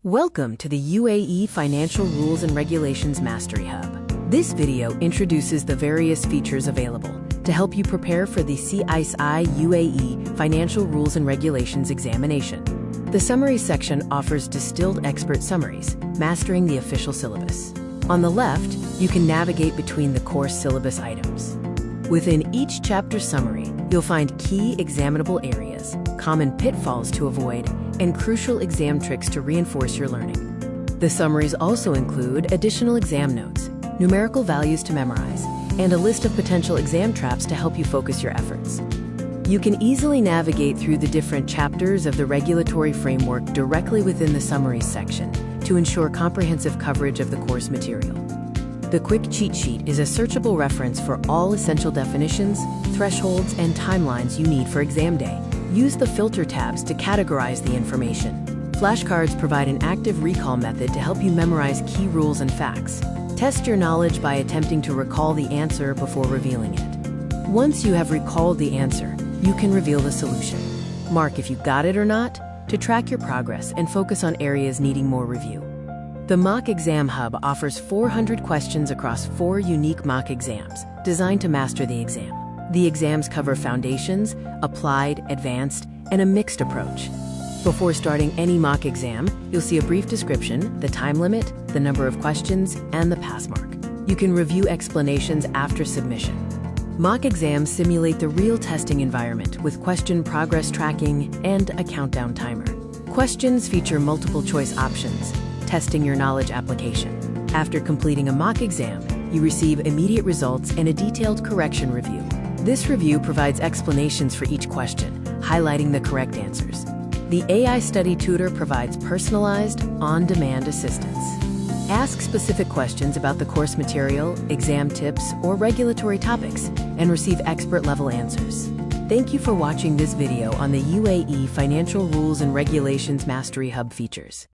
Welcome to the UAE Financial Rules and Regulations Mastery Hub. This video introduces the various features available to help you prepare for the CISI UAE Financial Rules and Regulations examination. The Summaries section offers distilled expert summaries, mastering the official syllabus. On the left, you can navigate between the course syllabus items. Within each chapter summary, you'll find key examinable areas, common pitfalls to avoid, and crucial exam tricks to reinforce your learning. The summaries also include additional exam notes, numerical values to memorize, and a list of potential exam traps to help you focus your efforts. You can easily navigate through the different chapters of the regulatory framework directly within the summaries section to ensure comprehensive coverage of the course material. The quick cheat sheet is a searchable reference for all essential definitions, thresholds, and timelines you need for exam day. Use the filter tabs to categorize the information. Flashcards provide an active recall method to help you memorize key rules and facts. Test your knowledge by attempting to recall the answer before revealing it. Once you have recalled the answer, you can reveal the solution. Mark if you got it or not to track your progress and focus on areas needing more review. The Mock Exam Hub offers 400 questions across 4 unique mock exams designed to master the exam. The exams cover foundations, applied, advanced, and a mixed approach. Before starting any mock exam, you'll see a brief description, the time limit, the number of questions, and the pass mark. You can review explanations after submission. Mock exams simulate the real testing environment with question progress tracking and a countdown timer. Questions feature multiple choice options, testing your knowledge application. After completing a mock exam, you receive immediate results and a detailed correction review. This review provides explanations for each question, highlighting the correct answers. The AI Study Tutor provides personalized, on-demand assistance. Ask specific questions about the course material, exam tips, or regulatory topics, and receive expert-level answers. Thank you for watching this video on the UAE Financial Rules and Regulations Mastery Hub features.